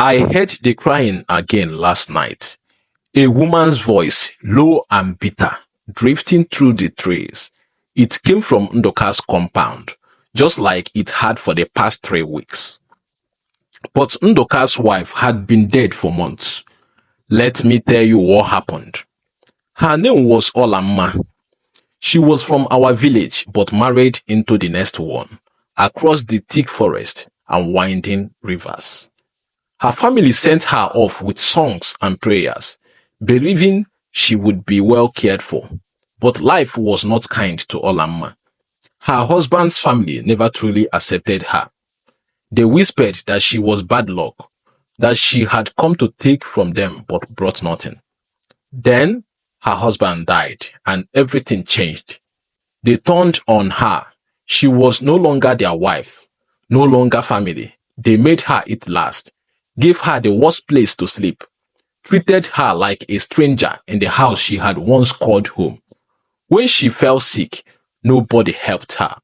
I heard the crying again last night. A woman's voice, low and bitter, drifting through the trees. It came from Ndoka's compound, just like it had for the past 3 weeks. But Ndoka's wife had been dead for months. Let me tell you what happened. Her name was Olamma. She was from our village but married into the next one, across the thick forest and winding rivers. Her family sent her off with songs and prayers, believing she would be well cared for. But life was not kind to Olamma. Her husband's family never truly accepted her. They whispered that she was bad luck, that she had come to take from them but brought nothing. Then her husband died and everything changed. They turned on her. She was no longer their wife, no longer family. They made her eat last, gave her the worst place to sleep, treated her like a stranger in the house she had once called home. When she fell sick, nobody helped her.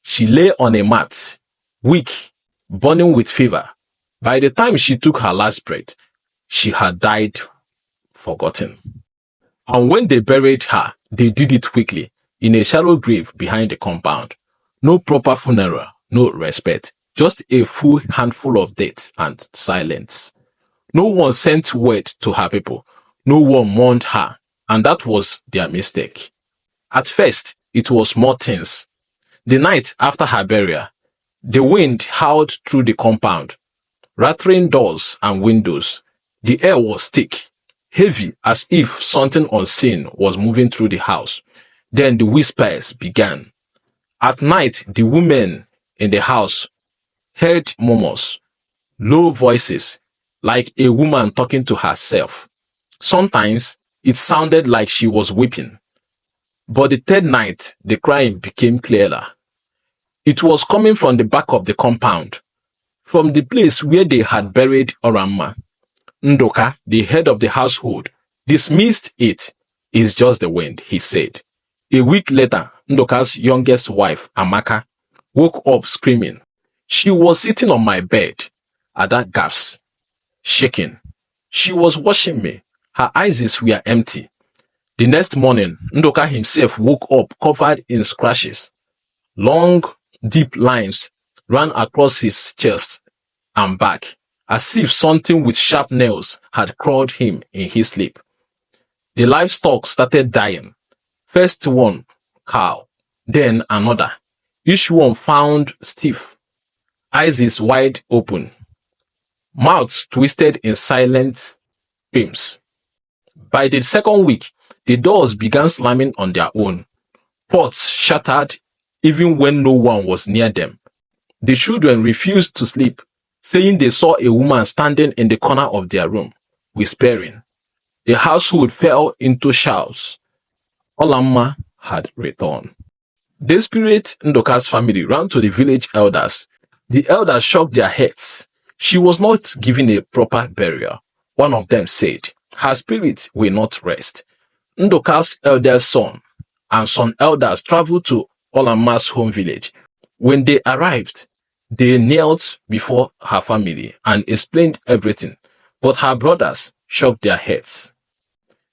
She lay on a mat, weak, burning with fever. By the time she took her last breath, she had died, forgotten. And when they buried her, they did it quickly, in a shallow grave behind the compound. No proper funeral, no respect, just a full handful of dirt and silence. No one sent word to her people. No one mourned her, and that was their mistake. At first, it was small things. The night after her burial, the wind howled through the compound, rattling doors and windows. The air was thick, heavy, as if something unseen was moving through the house. Then the whispers began. At night, the women in the house heard murmurs, low voices, like a woman talking to herself. Sometimes it sounded like she was weeping. But the third night, the crying became clearer. It was coming from the back of the compound, from the place where they had buried Oramma. Ndoka, the head of the household, dismissed it. It's just the wind, he said. A week later, Ndoka's youngest wife, Amaka, woke up screaming. She was sitting on my bed. Ada gasped, shaking. She was watching me. Her eyes were empty. The next morning, Ndoka himself woke up covered in scratches. Long, deep lines ran across his chest and back, as if something with sharp nails had clawed him in his sleep. The livestock started dying. First one cow, then another, each one found stiff, eyes wide open, mouths twisted in silent screams. By the second week, the doors began slamming on their own. Pots shattered even when no one was near them. The children refused to sleep, saying they saw a woman standing in the corner of their room, whispering. The household fell into shouts. Olamma had returned. Desperate, Ndoka's family ran to the village elders. The elders shook their heads. She was not given a proper burial. One of them said, her spirit will not rest. Ndoka's eldest son and some elders traveled to Olamma's home village. When they arrived, they knelt before her family and explained everything, but her brothers shook their heads.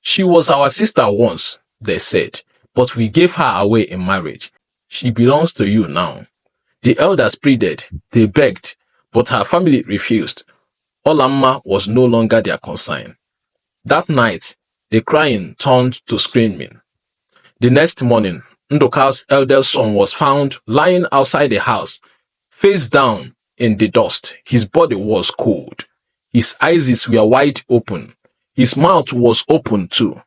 She was our sister once, they said, but we gave her away in marriage. She belongs to you now. The elders pleaded, they begged, but her family refused. Olamma was no longer their concern. That night, the crying turned to screaming. The next morning, Ndoka's eldest son was found lying outside the house, face down in the dust. His body was cold. His eyes were wide open. His mouth was open too,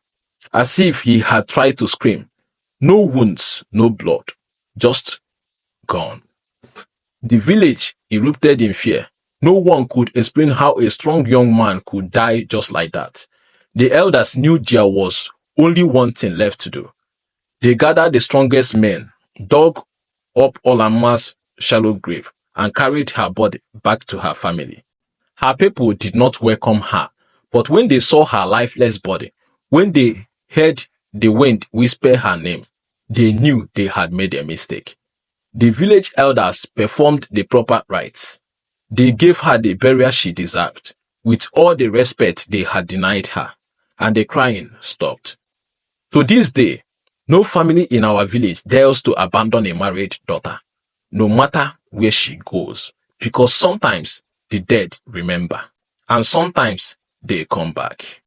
as if he had tried to scream. No wounds, no blood, just gone. The village erupted in fear. No one could explain how a strong young man could die just like that. The elders knew there was only one thing left to do. They gathered the strongest men, dug up Olamma's shallow grave, and carried her body back to her family. Her people did not welcome her, but when they saw her lifeless body, when they heard the wind whisper her name, they knew they had made a mistake. The village elders performed the proper rites. They gave her the burial she deserved, with all the respect they had denied her, and the crying stopped. To this day, no family in our village dares to abandon a married daughter, no matter where she goes, because sometimes the dead remember, and sometimes they come back.